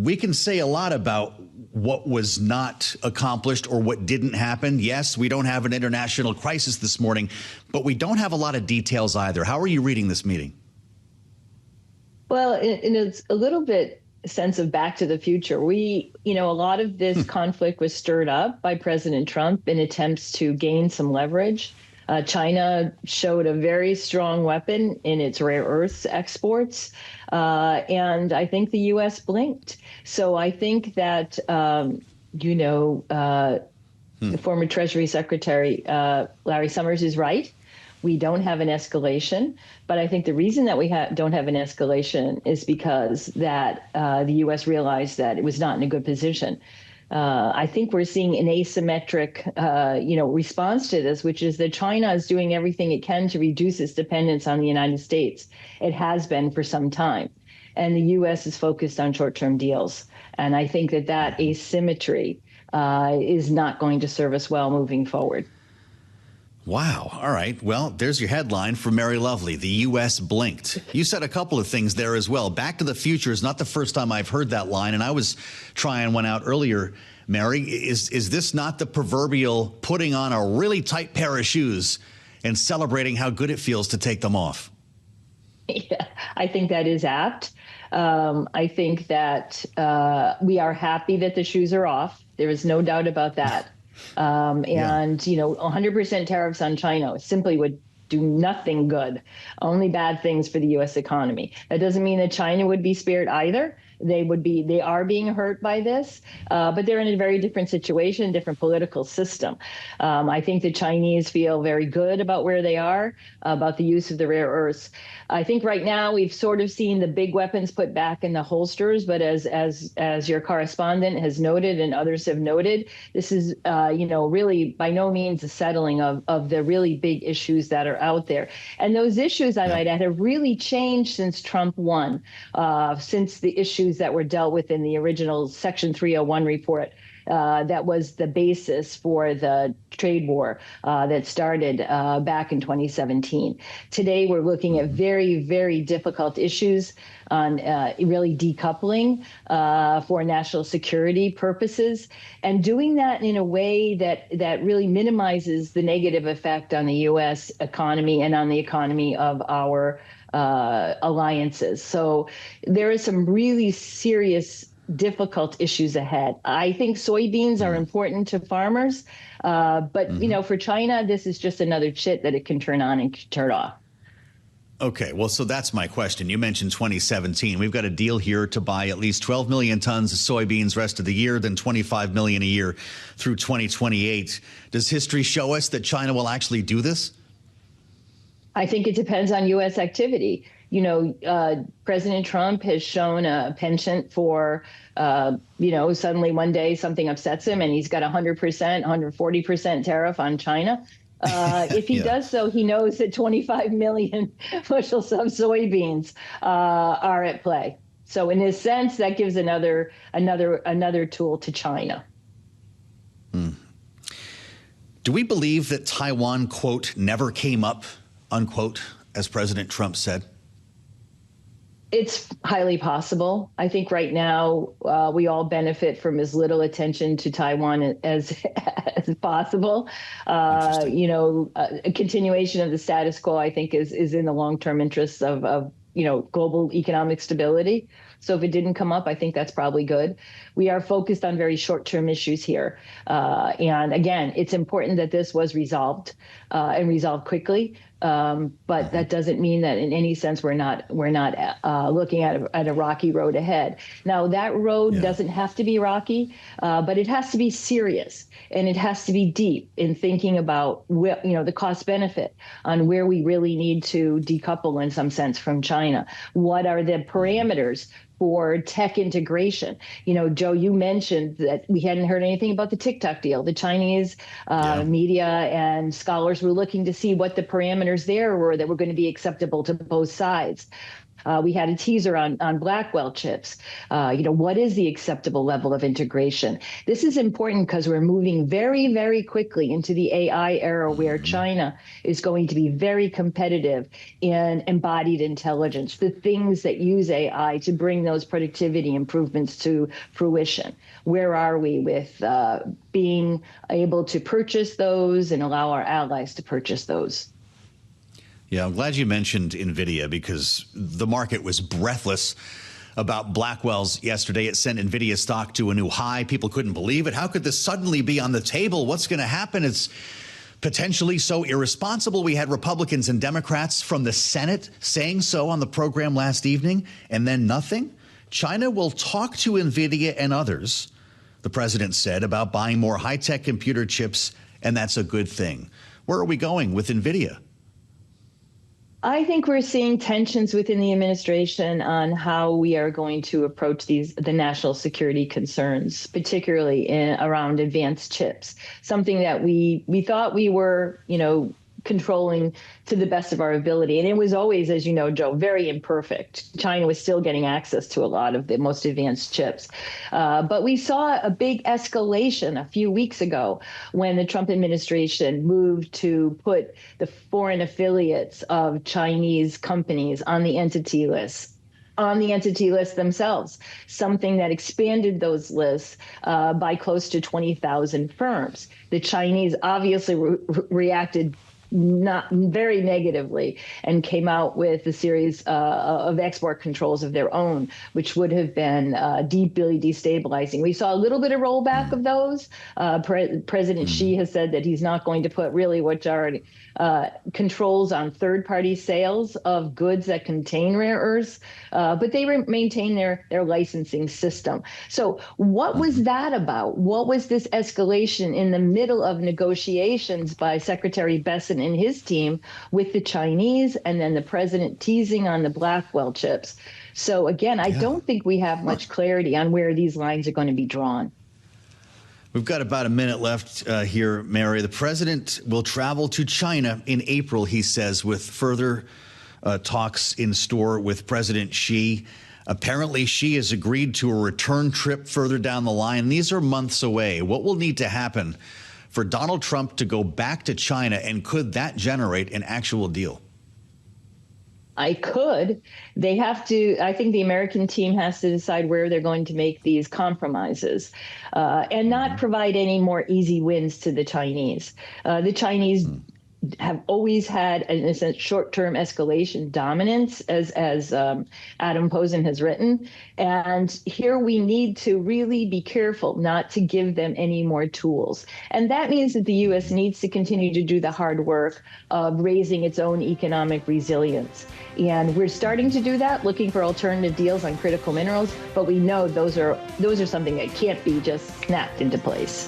we can say a lot about what was not accomplished or what didn't happen. Yes, we don't have an international crisis this morning, but we don't have a lot of details either. How are you reading this meeting? Well, it's a little bit sense of back to the future. A lot of this conflict was stirred up by President Trump in attempts to gain some leverage. China showed a very strong weapon in its rare earths exports, and I think the U.S. blinked. So I think that, the former Treasury Secretary Larry Summers is right. We don't have an escalation, but I think the reason that we don't have an escalation is because that the U.S. realized that it was not in a good position. I think we're seeing an asymmetric, response to this, which is that China is doing everything it can to reduce its dependence on the United States. It has been for some time, and the U.S. is focused on short-term deals. And I think that asymmetry is not going to serve us well moving forward. Wow. All right. Well, there's your headline from Mary Lovely. The U.S. blinked. You said a couple of things there as well. Back to the future is not the first time I've heard that line, and I was trying one out earlier. Mary, is this not the proverbial putting on a really tight pair of shoes and celebrating how good it feels to take them off? Yeah, I think that is apt. I think that we are happy that the shoes are off. There is no doubt about that. 100% tariffs on China simply would do nothing good, only bad things for the U.S. economy. That doesn't mean that China would be spared either. They are being hurt by this, but they're in a very different situation, different political system. I think the Chinese feel very good about where they are, about the use of the rare earths. I think right now we've sort of seen the big weapons put back in the holsters, but as your correspondent has noted and others have noted, this is really by no means a settling of the really big issues that are out there. And those issues, I might add, have really changed since Trump won, since the issues that were dealt with in the original Section 301 report. That was the basis for the trade war that started back in 2017. Today, we're looking at very, very difficult issues on really decoupling for national security purposes, and doing that in a way that really minimizes the negative effect on the U.S. economy and on the economy of our alliances. So there is some really serious difficult issues ahead. I think soybeans are important to farmers, but for China, this is just another chit that it can turn on and turn off. Okay, well, so that's my question. You mentioned 2017. We've got a deal here to buy at least 12 million tons of soybeans rest of the year, then 25 million a year through 2028. Does history show us that China will actually do this? I think it depends on U.S. activity. President Trump has shown a penchant for, suddenly one day something upsets him and he's got 100%, 140% tariff on China. If he does so, he knows that 25 million bushels of soybeans are at play. So in a sense, that gives another tool to China. Do we believe that Taiwan, quote, never came up, unquote, as President Trump said? It's highly possible. I think right now we all benefit from as little attention to Taiwan as possible. A continuation of the status quo, I think, is in the long-term interests of global economic stability. So if it didn't come up, I think that's probably good. We are focused on very short-term issues here. And again, it's important that this was resolved and resolved quickly. But that doesn't mean that in any sense we're not looking at a rocky road ahead. Now, that road doesn't have to be rocky, but it has to be serious and it has to be deep in thinking about the cost benefit on where we really need to decouple in some sense from China. What are the parameters for tech integration? Joe, you mentioned that we hadn't heard anything about the TikTok deal. The Chinese media and scholars were looking to see what the parameters there were that were going to be acceptable to both sides. We had a teaser on Blackwell chips. What is the acceptable level of integration? This is important because we're moving very, very quickly into the AI era where China is going to be very competitive in embodied intelligence, the things that use AI to bring those productivity improvements to fruition. Where are we with being able to purchase those and allow our allies to purchase those? Yeah, I'm glad you mentioned Nvidia because the market was breathless about Blackwell's yesterday. It sent Nvidia stock to a new high. People couldn't believe it. How could this suddenly be on the table? What's going to happen? It's potentially so irresponsible. We had Republicans and Democrats from the Senate saying so on the program last evening, and then nothing. China will talk to Nvidia and others, the president said, about buying more high-tech computer chips, and that's a good thing. Where are we going with Nvidia? I think we're seeing tensions within the administration on how we are going to approach the national security concerns, particularly around advanced chips, something that we thought we were, controlling to the best of our ability. And it was always, as you know, Joe, very imperfect. China was still getting access to a lot of the most advanced chips. But we saw a big escalation a few weeks ago when the Trump administration moved to put the foreign affiliates of Chinese companies on the entity list themselves, something that expanded those lists by close to 20,000 firms. The Chinese obviously reacted not very negatively and came out with a series of export controls of their own, which would have been deeply destabilizing. We saw a little bit of rollback of those. President Xi has said that he's not going to put really what are controls on third-party sales of goods that contain rare earths, but they maintain their licensing system. So what was that about? What was this escalation in the middle of negotiations by Secretary Bessent and his team with the Chinese, and then the president teasing on the Blackwell chips? So again, I don't think we have much clarity on where these lines are going to be drawn. We've got about a minute left here, Mary. The president will travel to China in April, he says, with further talks in store with President Xi. Apparently, Xi has agreed to a return trip further down the line. These are months away. What will need to happen for Donald Trump to go back to China, and could that generate an actual deal? I think the American team has to decide where they're going to make these compromises and not provide any more easy wins to the Chinese. The Chinese have always had, in a sense, short-term escalation dominance, as Adam Posen has written. And here we need to really be careful not to give them any more tools. And that means that the U.S. needs to continue to do the hard work of raising its own economic resilience. And we're starting to do that, looking for alternative deals on critical minerals. But we know those are something that can't be just snapped into place.